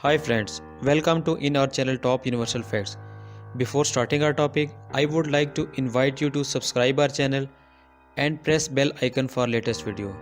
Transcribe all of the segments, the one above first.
Hi friends, welcome to in our channel Top Universal Facts. Before starting our topic, I would like to invite you to subscribe our channel and press bell icon for latest video.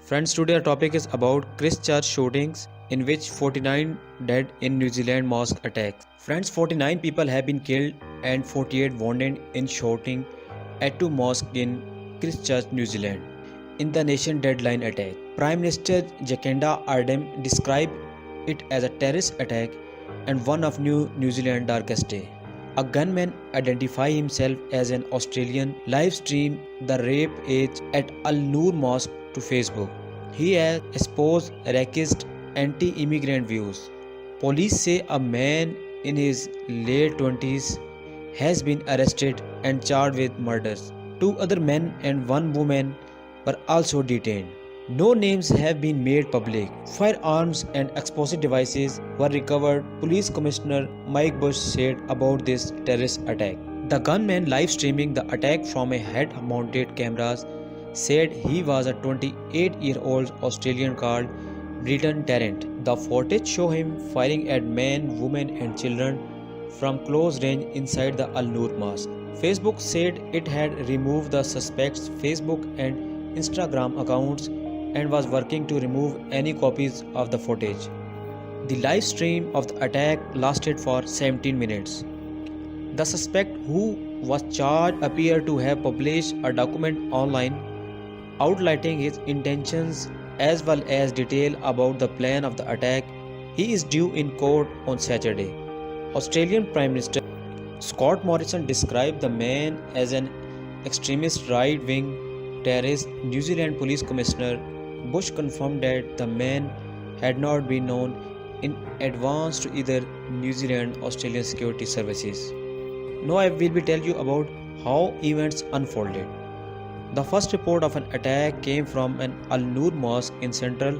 Friends, today our topic is about Christchurch shootings in which 49 dead in New Zealand mosque attacks. Friends, 49 people have been killed and 48 wounded in shooting at two mosques in Christchurch, New Zealand in the nation deadline attack. Prime Minister Jacinda Ardern described it as a terrorist attack and one of New Zealand's darkest day. A gunman identified himself as an Australian live streamed the rape at Al Noor Mosque to Facebook. He has espoused racist anti-immigrant views. Police say a man in his late 20s has been arrested and charged with murders. Two other men and one woman were also detained. No names have been made public. Firearms and explosive devices were recovered, Police Commissioner Mike Bush said about this terrorist attack. The gunman live streaming the attack from a head-mounted cameras said he was a 28-year-old Australian called Britton Tarrant. The footage show him firing at men, women and children from close range inside the Al Noor Mosque. Facebook said it had removed the suspect's Facebook and Instagram accounts and was working to remove any copies of the footage. The live stream of the attack lasted for 17 minutes. The suspect who was charged appeared to have published a document online outlining his intentions as well as detail about the plan of the attack. He is due in court on Saturday. Australian Prime Minister Scott Morrison described the man as an extremist right-wing terrorist. New Zealand Police Commissioner Bush confirmed that the man had not been known in advance to either New Zealand or Australian security services. Now I will be telling you about how events unfolded. The first report of an attack came from an Al Noor Mosque in central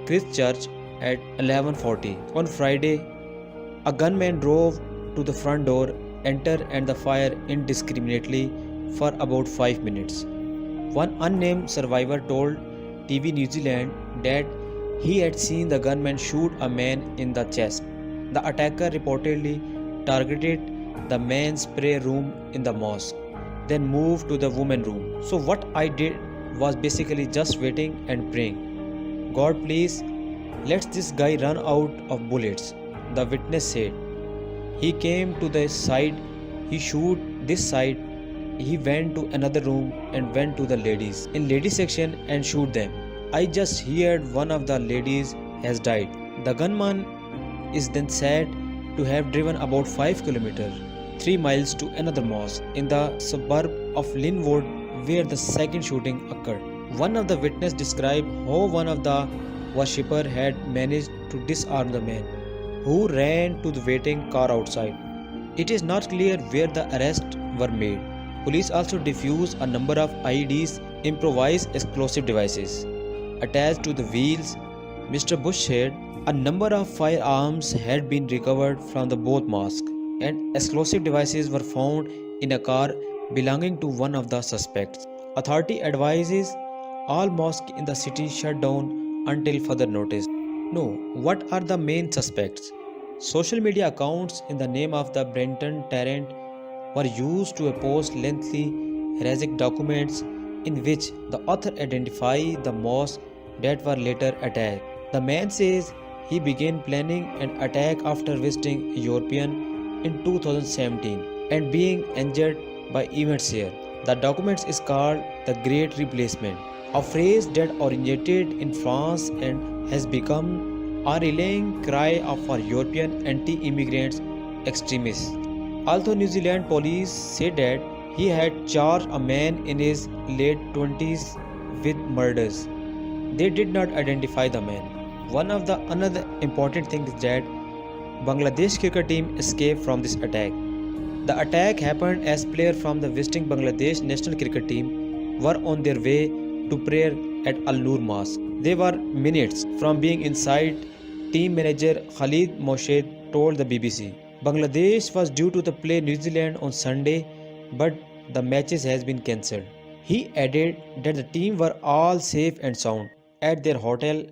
Christchurch at 11:40. On Friday, a gunman drove to the front door, entered and the fire indiscriminately for about 5 minutes. One unnamed survivor told TV New Zealand that he had seen the gunman shoot a man in the chest. The attacker reportedly targeted the men's prayer room in the mosque, then moved to the women's room. So what I did was basically just waiting and praying. God, please, let this guy run out of bullets, the witness said. He came to the side, he shoot this side, he went to another room and went to the ladies in ladies section and shoot them. I just heard one of the ladies has died. The gunman is then said to have driven about 5 kilometers, 3 miles to another mosque in the suburb of Linwood where the second shooting occurred. One of the witnesses described how one of the worshippers had managed to disarm the man, who ran to the waiting car outside. It is not clear where the arrests were made. Police also defused a number of IEDs, improvised explosive devices, attached to the wheels. Mr. Bush said a number of firearms had been recovered from the both mosques, and explosive devices were found in a car belonging to one of the suspects. Authority advises all mosques in the city shut down until further notice. No, what are the main suspects? Social media accounts in the name of the Britton Tarrant were used to post lengthy heresic documents in which the author identified the mosques that were later attacked. The man says he began planning an attack after visiting European in 2017 and being injured by events here. The document is called the Great Replacement, a phrase that originated in France and has become a rallying cry for European anti-immigrant extremists. Although New Zealand police said that he had charged a man in his late 20s with murders, they did not identify the man. Another important thing is that Bangladesh cricket team escaped from this attack. The attack happened as players from the visiting Bangladesh national cricket team were on their way to prayer at Al Noor Mosque. They were minutes from being inside, team manager Khalid Moshed told the BBC. Bangladesh was due to play New Zealand on Sunday, but the matches has been cancelled. He added that the team were all safe and sound at their hotel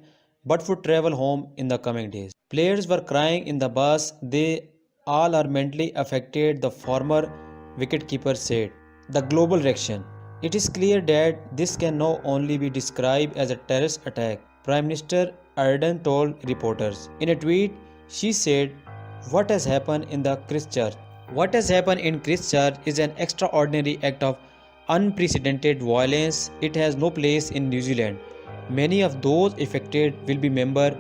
but would travel home in the coming days. Players were crying in the bus. They all are mentally affected, the former wicketkeeper said. The global reaction. It is clear that this can now only be described as a terrorist attack, Prime Minister Ardern told reporters. In a tweet, she said, "What has happened in the Christchurch? What has happened in Christchurch is an extraordinary act of unprecedented violence. It has no place in New Zealand. Many of those affected will be members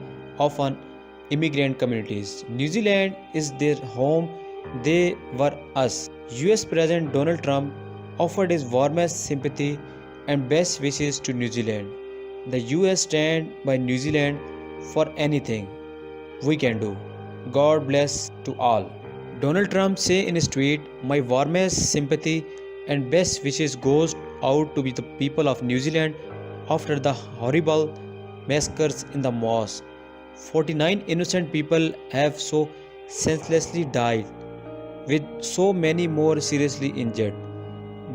of an immigrant communities. New Zealand is their home. They were us." US President Donald Trump offered his warmest sympathy and best wishes to New Zealand. The US stand by New Zealand for anything we can do. God bless to all. Donald Trump said in his tweet, "My warmest sympathy and best wishes goes out to the people of New Zealand after the horrible massacres in the mosque. 49 innocent people have so senselessly died, with so many more seriously injured.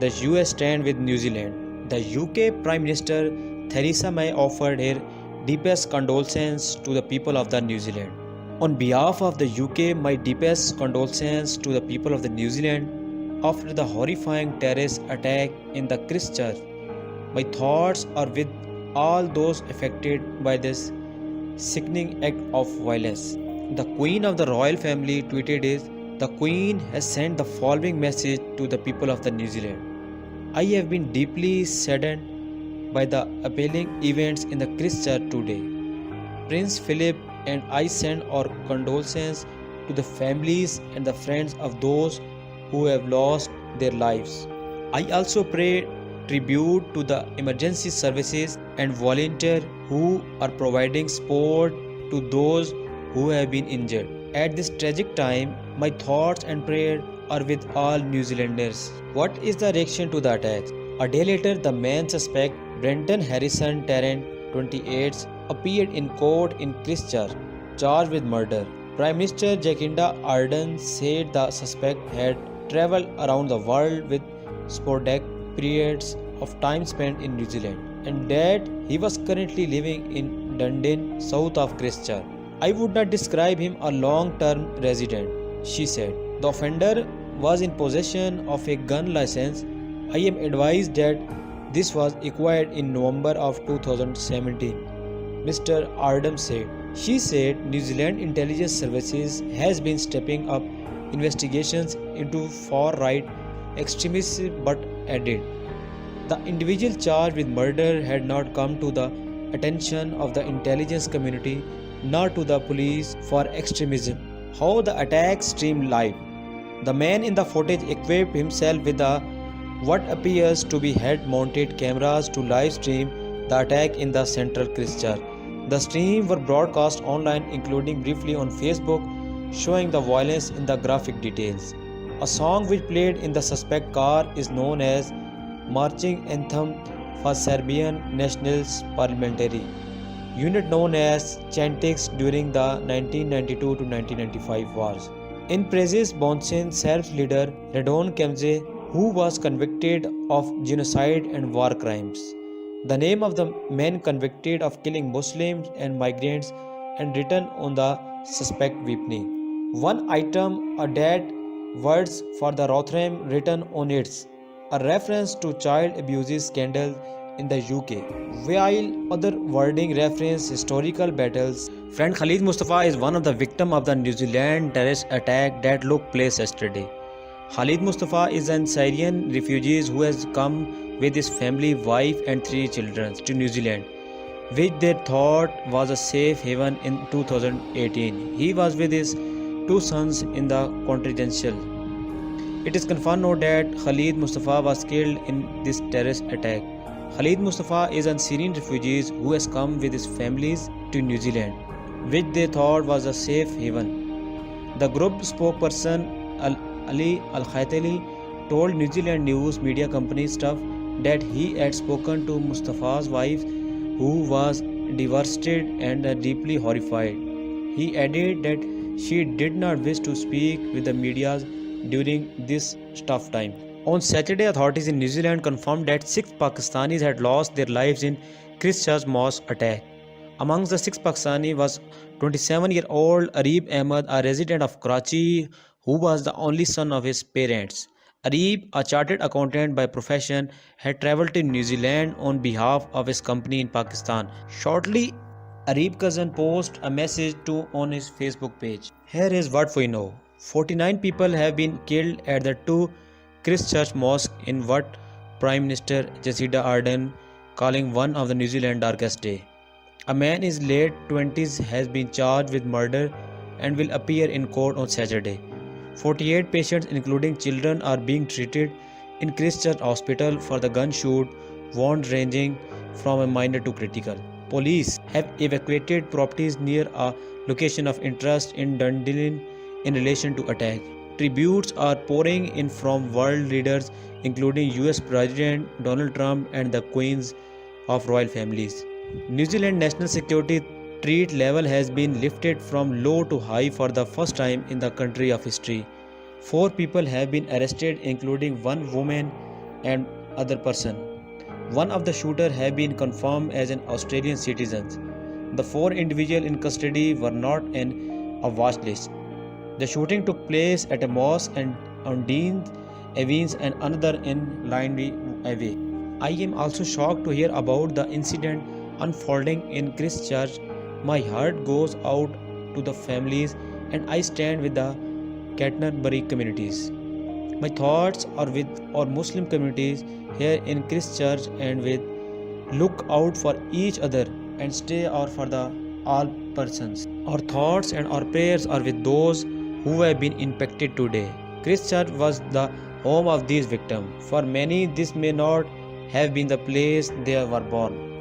The US stand with New Zealand." The UK Prime Minister Theresa May offered her deepest condolences to the people of the New Zealand. On behalf of the UK, my deepest condolences to the people of the New Zealand after the horrifying terrorist attack in the Christchurch. My thoughts are with all those affected by this sickening act of violence. The Queen of the royal family tweeted is, "The Queen has sent the following message to the people of the New Zealand. I have been deeply saddened by the appalling events in the Christchurch today. Prince Philip and I send our condolences to the families and the friends of those who have lost their lives. I also pay tribute to the emergency services and volunteers who are providing support to those who have been injured. At this tragic time, my thoughts and prayers are with all New Zealanders." What is the reaction to the attack? A day later, the main suspect, Brenton Harrison Tarrant, 28, appeared in court in Christchurch, charged with murder. Prime Minister Jacinda Ardern said the suspect had travelled around the world with sporadic periods of time spent in New Zealand, and that he was currently living in Dunedin, south of Christchurch. "I would not describe him a long-term resident," she said. "The offender was in possession of a gun license. I am advised that this was acquired in November of 2017, Mr. Ardern said. She said New Zealand intelligence services has been stepping up investigations into far-right extremism but added, "The individual charged with murder had not come to the attention of the intelligence community nor to the police for extremism." How the attack streamed live. The man in the footage equipped himself with what appears to be head-mounted cameras to live stream the attack in the central Christchurch. The streams were broadcast online, including briefly on Facebook, showing the violence in the graphic details. A song which played in the suspect car is known as marching anthem for Serbian Nationalist Parliamentary unit known as Chantix during the 1992 to 1995 wars. In praises Bosnian Serbs leader Radon Kemze, who was convicted of genocide and war crimes. The name of the man convicted of killing Muslims and migrants and written on the suspect weaponry. One item, a dead words for the Rotherham written on it, a reference to child abuse scandal in the UK, while other wording reference historical battles. Friend Khalid Mustafa is one of the victims of the New Zealand terrorist attack that took place yesterday. Khalid Mustafa is an Syrian refugee who has come with his family, wife and 3 children to New Zealand, which they thought was a safe haven in 2018. He was with his 2 sons in the continental. It is confirmed now that Khalid Mustafa was killed in this terrorist attack. Khalid Mustafa is a Syrian refugee who has come with his families to New Zealand, which they thought was a safe haven. The group spokesperson Ali Al-Khaitali told New Zealand news media company staff that he had spoken to Mustafa's wife, who was devastated and deeply horrified. He added that she did not wish to speak with the media during this tough time. On Saturday, authorities in New Zealand confirmed that 6 Pakistanis had lost their lives in Christchurch mosque attack. Amongst the six Pakistani was 27-year-old Arib Ahmed, a resident of Karachi, who was the only son of his parents. Arib, a chartered accountant by profession, had traveled to New Zealand on behalf of his company in Pakistan. Shortly, Arib's cousin posted a message on his Facebook page. Here is what we know. 49 people have been killed at the two Christchurch Mosque in what Prime Minister Jacinda Ardern calling one of the New Zealand's darkest days. A man in his late 20s has been charged with murder and will appear in court on Saturday. 48 patients, including children, are being treated in Christchurch Hospital for the gunshot wounds ranging from a minor to critical. Police have evacuated properties near a location of interest in Dunedin in relation to attack. Tributes are pouring in from world leaders including US President Donald Trump and the Queens of royal families. New Zealand national security threat level has been lifted from low to high for the first time in the country of history. 4 people have been arrested, including one woman and other person. One of the shooters have been confirmed as an Australian citizen. The 4 individuals in custody were not on a watch list. The shooting took place at a mosque and on Dean Evans and another in Lindy Away. I am also shocked to hear about the incident unfolding in Christchurch. My heart goes out to the families and I stand with the Canterbury communities. My thoughts are with our Muslim communities here in Christchurch and with look out for each other and stay out for the all persons. Our thoughts and our prayers are with those who have been impacted today. Christchurch was the home of these victims. For many, this may not have been the place they were born.